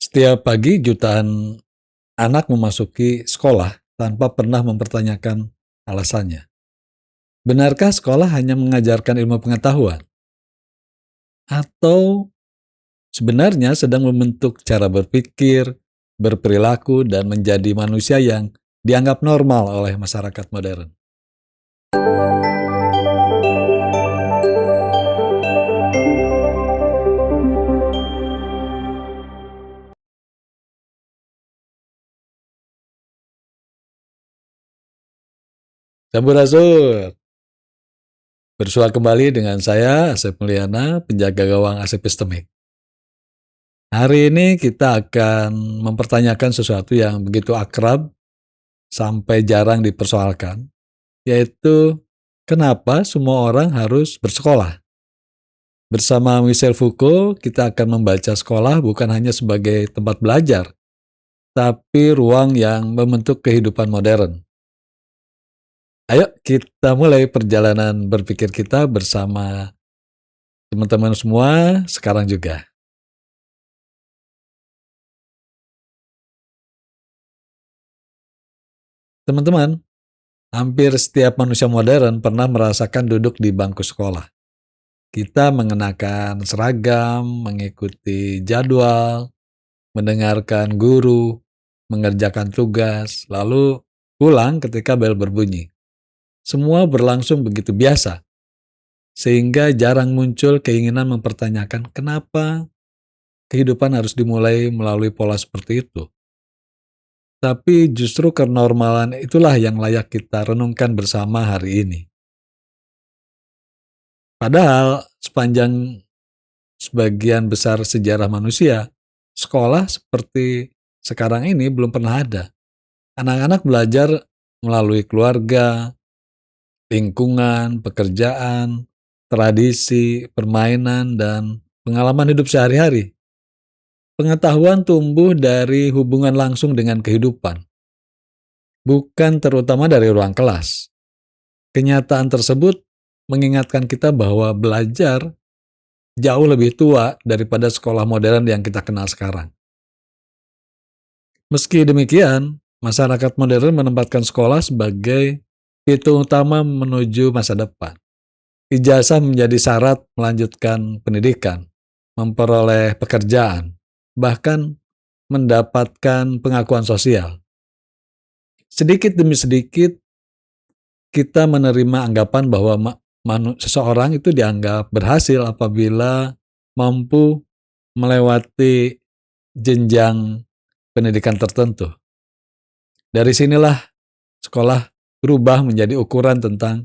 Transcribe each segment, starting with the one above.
Setiap pagi jutaan anak memasuki sekolah tanpa pernah mempertanyakan alasannya. Benarkah sekolah hanya mengajarkan ilmu pengetahuan? Atau sebenarnya sedang membentuk cara berpikir, berperilaku, dan menjadi manusia yang dianggap normal oleh masyarakat modern? Sampurasun, bersua kembali dengan saya, Asep Mulyana, penjaga gawang Asep Epistemic. Hari ini kita akan mempertanyakan sesuatu yang begitu akrab sampai jarang dipersoalkan, yaitu kenapa semua orang harus bersekolah. Bersama Michel Foucault, kita akan membaca sekolah bukan hanya sebagai tempat belajar, tapi ruang yang membentuk kehidupan modern. Ayo kita mulai perjalanan berpikir kita bersama teman-teman semua sekarang juga. Teman-teman, hampir setiap manusia modern pernah merasakan duduk di bangku sekolah. Kita mengenakan seragam, mengikuti jadwal, mendengarkan guru, mengerjakan tugas, lalu pulang ketika bel berbunyi. Semua berlangsung begitu biasa, sehingga jarang muncul keinginan mempertanyakan kenapa kehidupan harus dimulai melalui pola seperti itu. Tapi justru kenormalan itulah yang layak kita renungkan bersama hari ini. Padahal sepanjang sebagian besar sejarah manusia, sekolah seperti sekarang ini belum pernah ada. Anak-anak belajar melalui keluarga, lingkungan, pekerjaan, tradisi, permainan, dan pengalaman hidup sehari-hari. Pengetahuan tumbuh dari hubungan langsung dengan kehidupan, bukan terutama dari ruang kelas. Kenyataan tersebut mengingatkan kita bahwa belajar jauh lebih tua daripada sekolah modern yang kita kenal sekarang. Meski demikian, masyarakat modern menempatkan sekolah sebagai pintu utama menuju masa depan. Ijazah menjadi syarat melanjutkan pendidikan, memperoleh pekerjaan, bahkan mendapatkan pengakuan sosial. Sedikit demi sedikit, kita menerima anggapan bahwa seseorang itu dianggap berhasil apabila mampu melewati jenjang pendidikan tertentu. Dari sinilah sekolah berubah menjadi ukuran tentang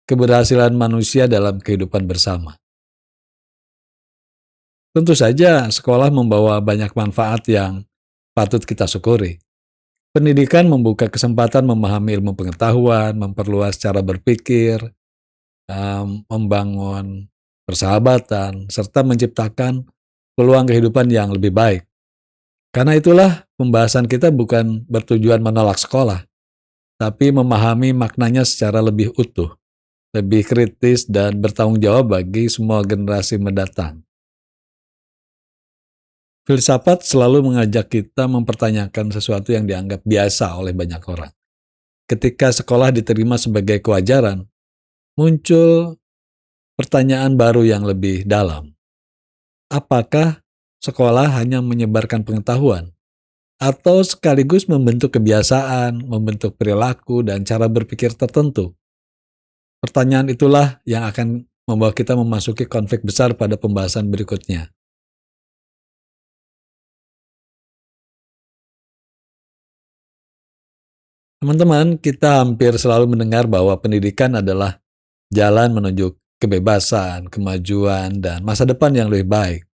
keberhasilan manusia dalam kehidupan bersama. Tentu saja sekolah membawa banyak manfaat yang patut kita syukuri. Pendidikan membuka kesempatan memahami ilmu pengetahuan, memperluas cara berpikir, membangun persahabatan, serta menciptakan peluang kehidupan yang lebih baik. Karena itulah pembahasan kita bukan bertujuan menolak sekolah, tapi memahami maknanya secara lebih utuh, lebih kritis, dan bertanggung jawab bagi semua generasi mendatang. Filsafat selalu mengajak kita mempertanyakan sesuatu yang dianggap biasa oleh banyak orang. Ketika sekolah diterima sebagai kewajaran, muncul pertanyaan baru yang lebih dalam. Apakah sekolah hanya menyebarkan pengetahuan? Atau sekaligus membentuk kebiasaan, membentuk perilaku, dan cara berpikir tertentu? Pertanyaan itulah yang akan membawa kita memasuki konflik besar pada pembahasan berikutnya. Teman-teman, kita hampir selalu mendengar bahwa pendidikan adalah jalan menuju kebebasan, kemajuan, dan masa depan yang lebih baik.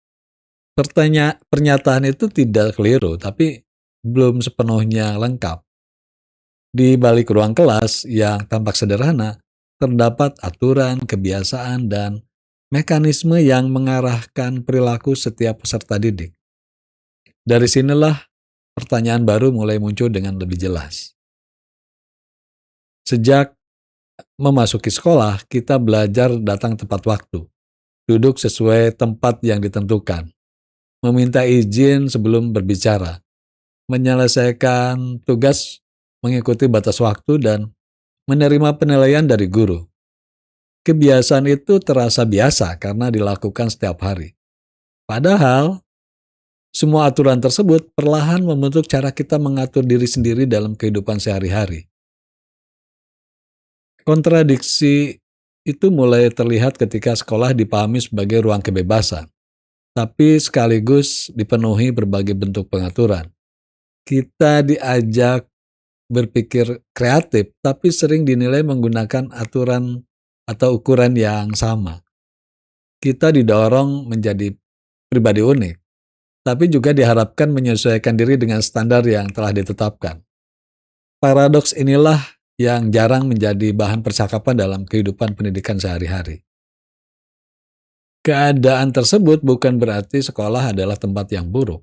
Pernyataan itu tidak keliru, tapi belum sepenuhnya lengkap. Di balik ruang kelas yang tampak sederhana, terdapat aturan, kebiasaan, dan mekanisme yang mengarahkan perilaku setiap peserta didik. Dari sinilah pertanyaan baru mulai muncul dengan lebih jelas. Sejak memasuki sekolah, kita belajar datang tepat waktu, duduk sesuai tempat yang ditentukan, meminta izin sebelum berbicara, menyelesaikan tugas mengikuti batas waktu, dan menerima penilaian dari guru. Kebiasaan itu terasa biasa karena dilakukan setiap hari. Padahal, semua aturan tersebut perlahan membentuk cara kita mengatur diri sendiri dalam kehidupan sehari-hari. Kontradiksi itu mulai terlihat ketika sekolah dipahami sebagai ruang kebebasan, tapi sekaligus dipenuhi berbagai bentuk pengaturan. Kita diajak berpikir kreatif, tapi sering dinilai menggunakan aturan atau ukuran yang sama. Kita didorong menjadi pribadi unik, tapi juga diharapkan menyesuaikan diri dengan standar yang telah ditetapkan. Paradoks inilah yang jarang menjadi bahan percakapan dalam kehidupan pendidikan sehari-hari. Keadaan tersebut bukan berarti sekolah adalah tempat yang buruk.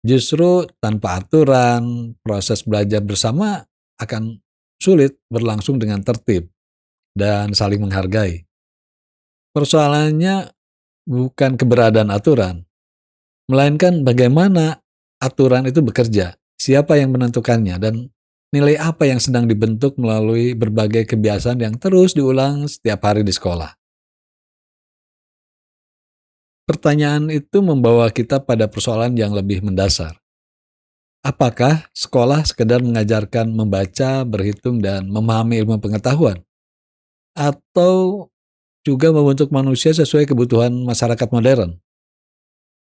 Justru tanpa aturan, proses belajar bersama akan sulit berlangsung dengan tertib dan saling menghargai. Persoalannya bukan keberadaan aturan, melainkan bagaimana aturan itu bekerja, siapa yang menentukannya, dan nilai apa yang sedang dibentuk melalui berbagai kebiasaan yang terus diulang setiap hari di sekolah. Pertanyaan itu membawa kita pada persoalan yang lebih mendasar. Apakah sekolah sekedar mengajarkan membaca, berhitung, dan memahami ilmu pengetahuan? Atau juga membentuk manusia sesuai kebutuhan masyarakat modern?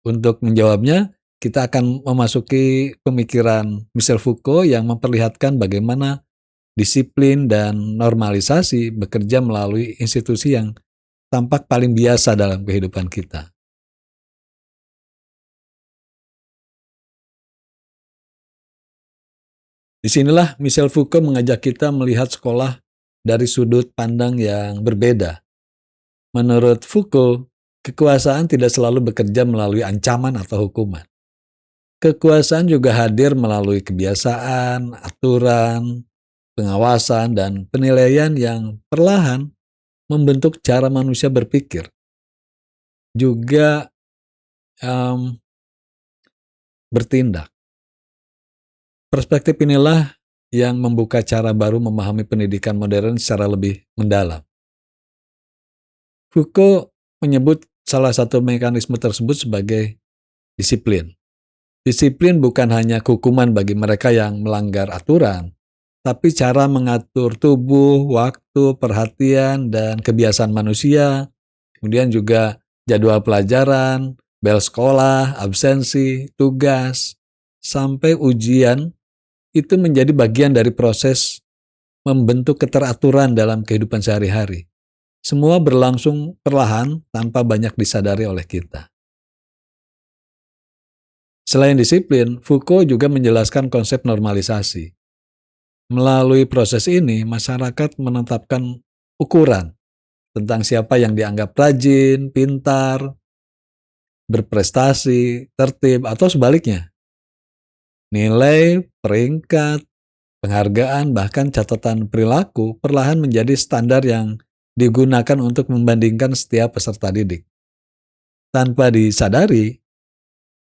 Untuk menjawabnya, kita akan memasuki pemikiran Michel Foucault yang memperlihatkan bagaimana disiplin dan normalisasi bekerja melalui institusi yang tampak paling biasa dalam kehidupan kita. Disinilah Michel Foucault mengajak kita melihat sekolah dari sudut pandang yang berbeda. Menurut Foucault, kekuasaan tidak selalu bekerja melalui ancaman atau hukuman. Kekuasaan juga hadir melalui kebiasaan, aturan, pengawasan, dan penilaian yang perlahan membentuk cara manusia berpikir. Juga bertindak. Perspektif inilah yang membuka cara baru memahami pendidikan modern secara lebih mendalam. Foucault menyebut salah satu mekanisme tersebut sebagai disiplin. Disiplin bukan hanya hukuman bagi mereka yang melanggar aturan, tapi cara mengatur tubuh, waktu, perhatian, dan kebiasaan manusia, kemudian juga jadwal pelajaran, bel sekolah, absensi, tugas, sampai ujian, itu menjadi bagian dari proses membentuk keteraturan dalam kehidupan sehari-hari. Semua berlangsung perlahan tanpa banyak disadari oleh kita. Selain disiplin, Foucault juga menjelaskan konsep normalisasi. Melalui proses ini, masyarakat menetapkan ukuran tentang siapa yang dianggap rajin, pintar, berprestasi, tertib, atau sebaliknya. Nilai, peringkat, penghargaan, bahkan catatan perilaku perlahan menjadi standar yang digunakan untuk membandingkan setiap peserta didik. Tanpa disadari,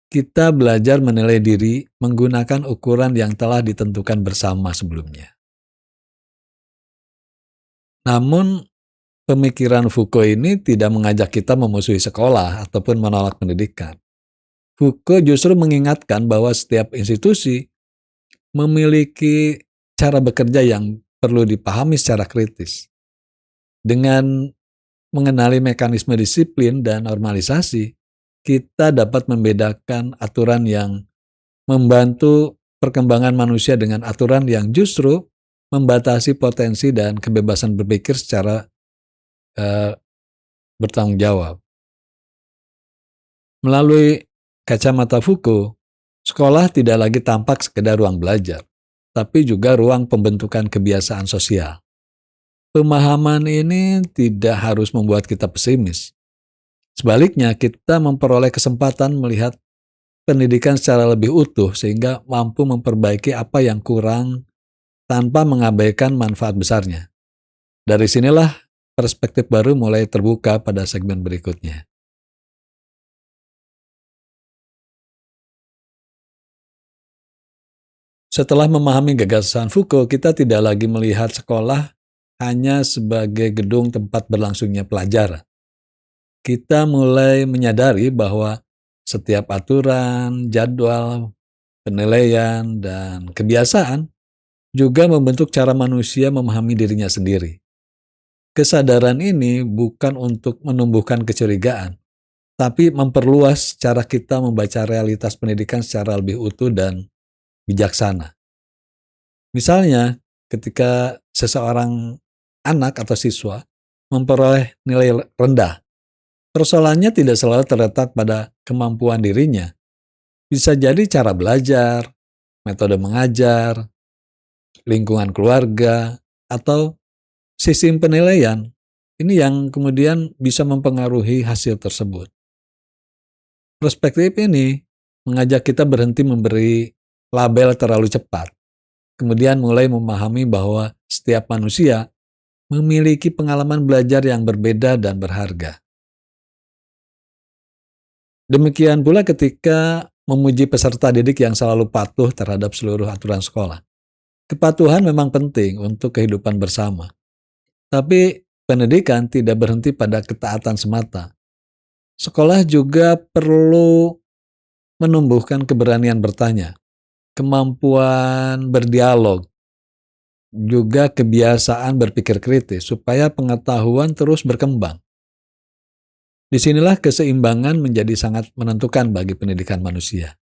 kita belajar menilai diri menggunakan ukuran yang telah ditentukan bersama sebelumnya. Namun, pemikiran Foucault ini tidak mengajak kita memusuhi sekolah ataupun menolak pendidikan. Foucault justru mengingatkan bahwa setiap institusi memiliki cara bekerja yang perlu dipahami secara kritis. Dengan mengenali mekanisme disiplin dan normalisasi, kita dapat membedakan aturan yang membantu perkembangan manusia dengan aturan yang justru membatasi potensi dan kebebasan berpikir secara bertanggung jawab. Melalui kacamata Foucault, sekolah tidak lagi tampak sekedar ruang belajar, tapi juga ruang pembentukan kebiasaan sosial. Pemahaman ini tidak harus membuat kita pesimis. Sebaliknya, kita memperoleh kesempatan melihat pendidikan secara lebih utuh sehingga mampu memperbaiki apa yang kurang tanpa mengabaikan manfaat besarnya. Dari sinilah perspektif baru mulai terbuka pada segmen berikutnya. Setelah memahami gagasan Foucault, kita tidak lagi melihat sekolah hanya sebagai gedung tempat berlangsungnya pelajaran. Kita mulai menyadari bahwa setiap aturan, jadwal, penilaian, dan kebiasaan juga membentuk cara manusia memahami dirinya sendiri. Kesadaran ini bukan untuk menumbuhkan kecurigaan, tapi memperluas cara kita membaca realitas pendidikan secara lebih utuh dan bijaksana. Misalnya, ketika seseorang anak atau siswa memperoleh nilai rendah, persoalannya tidak selalu terletak pada kemampuan dirinya. Bisa jadi cara belajar, metode mengajar, lingkungan keluarga, atau sistem penilaian. Ini yang kemudian bisa mempengaruhi hasil tersebut. Perspektif ini mengajak kita berhenti memberi label terlalu cepat, kemudian mulai memahami bahwa setiap manusia memiliki pengalaman belajar yang berbeda dan berharga. Demikian pula ketika memuji peserta didik yang selalu patuh terhadap seluruh aturan sekolah. Kepatuhan memang penting untuk kehidupan bersama, tapi pendidikan tidak berhenti pada ketaatan semata. Sekolah juga perlu menumbuhkan keberanian bertanya, kemampuan berdialog, juga kebiasaan berpikir kritis supaya pengetahuan terus berkembang. Disinilah keseimbangan menjadi sangat menentukan bagi pendidikan manusia.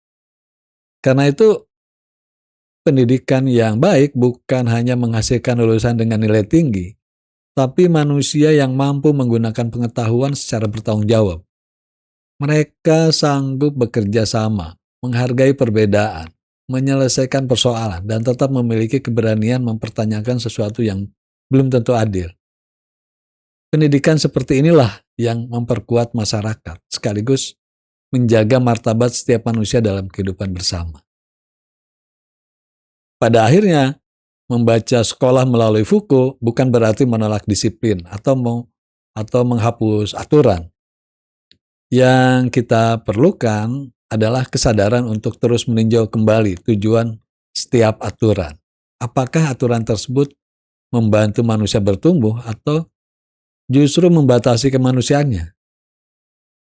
Karena itu, pendidikan yang baik bukan hanya menghasilkan lulusan dengan nilai tinggi, tapi manusia yang mampu menggunakan pengetahuan secara bertanggung jawab. Mereka sanggup bekerja sama, menghargai perbedaan, menyelesaikan persoalan, dan tetap memiliki keberanian mempertanyakan sesuatu yang belum tentu adil. Pendidikan seperti inilah yang memperkuat masyarakat, sekaligus menjaga martabat setiap manusia dalam kehidupan bersama. Pada akhirnya, membaca sekolah melalui Foucault bukan berarti menolak disiplin atau menghapus aturan. Yang kita perlukan adalah kesadaran untuk terus meninjau kembali tujuan setiap aturan. Apakah aturan tersebut membantu manusia bertumbuh atau justru membatasi kemanusiaannya?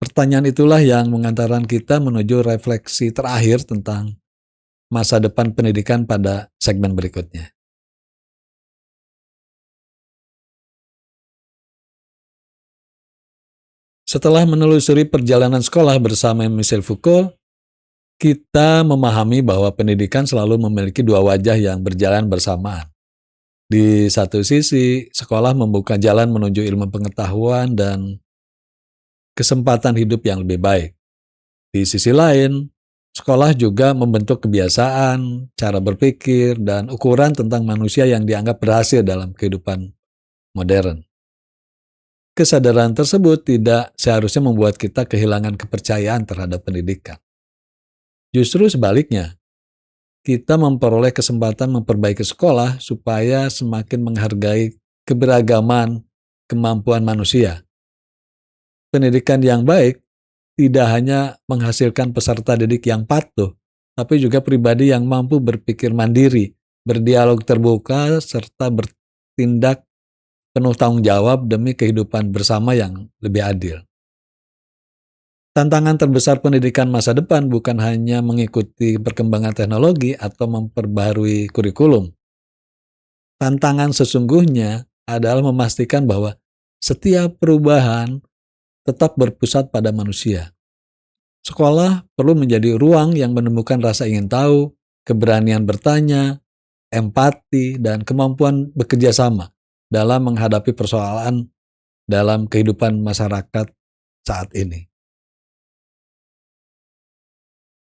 Pertanyaan itulah yang mengantarkan kita menuju refleksi terakhir tentang masa depan pendidikan pada segmen berikutnya. Setelah menelusuri perjalanan sekolah bersama Michel Foucault, kita memahami bahwa pendidikan selalu memiliki dua wajah yang berjalan bersamaan. Di satu sisi, sekolah membuka jalan menuju ilmu pengetahuan dan kesempatan hidup yang lebih baik. Di sisi lain, sekolah juga membentuk kebiasaan, cara berpikir, dan ukuran tentang manusia yang dianggap berhasil dalam kehidupan modern. Kesadaran tersebut tidak seharusnya membuat kita kehilangan kepercayaan terhadap pendidikan. Justru sebaliknya, kita memperoleh kesempatan memperbaiki sekolah supaya semakin menghargai keberagaman kemampuan manusia. Pendidikan yang baik tidak hanya menghasilkan peserta didik yang patuh, tapi juga pribadi yang mampu berpikir mandiri, berdialog terbuka, serta bertindak penuh tanggung jawab demi kehidupan bersama yang lebih adil. Tantangan terbesar pendidikan masa depan bukan hanya mengikuti perkembangan teknologi atau memperbaharui kurikulum. Tantangan sesungguhnya adalah memastikan bahwa setiap perubahan tetap berpusat pada manusia. Sekolah perlu menjadi ruang yang menemukan rasa ingin tahu, keberanian bertanya, empati, dan kemampuan bekerja sama dalam menghadapi persoalan dalam kehidupan masyarakat saat ini.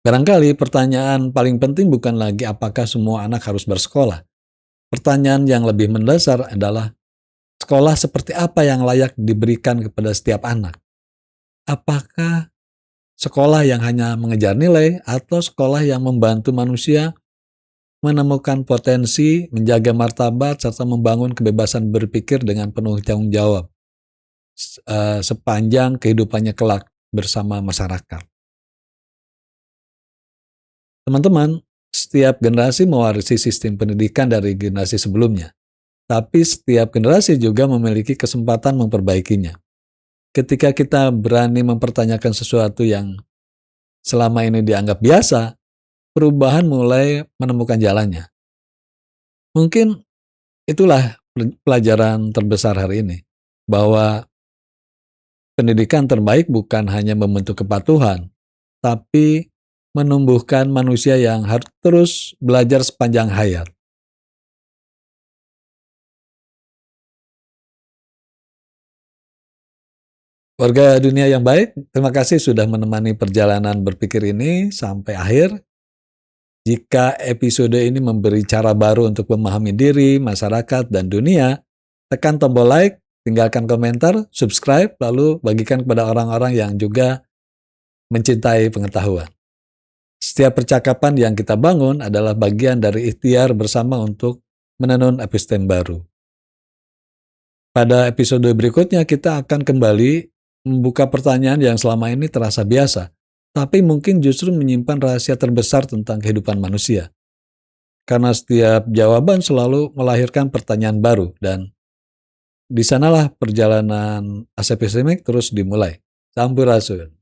Barangkali pertanyaan paling penting bukan lagi apakah semua anak harus bersekolah. Pertanyaan yang lebih mendasar adalah sekolah seperti apa yang layak diberikan kepada setiap anak. Apakah sekolah yang hanya mengejar nilai atau sekolah yang membantu manusia menemukan potensi, menjaga martabat, serta membangun kebebasan berpikir dengan penuh tanggung jawab sepanjang kehidupannya kelak bersama masyarakat. Teman-teman, Setiap generasi mewarisi sistem pendidikan dari generasi sebelumnya, tapi setiap generasi juga memiliki kesempatan memperbaikinya. Ketika kita berani mempertanyakan sesuatu yang selama ini dianggap biasa, perubahan mulai menemukan jalannya. Mungkin itulah pelajaran terbesar hari ini, bahwa pendidikan terbaik bukan hanya membentuk kepatuhan, tapi menumbuhkan manusia yang harus terus belajar sepanjang hayat. Warga dunia yang baik, terima kasih sudah menemani perjalanan berpikir ini sampai akhir. Jika episode ini memberi cara baru untuk memahami diri, masyarakat, dan dunia, tekan tombol like, tinggalkan komentar, subscribe, lalu bagikan kepada orang-orang yang juga mencintai pengetahuan. Setiap percakapan yang kita bangun adalah bagian dari ikhtiar bersama untuk menenun epistem baru. Pada episode berikutnya kita akan kembali membuka pertanyaan yang selama ini terasa biasa, tapi mungkin justru menyimpan rahasia terbesar tentang kehidupan manusia. Karena setiap jawaban selalu melahirkan pertanyaan baru, dan di sanalah perjalanan epistemik terus dimulai. Sampurasun.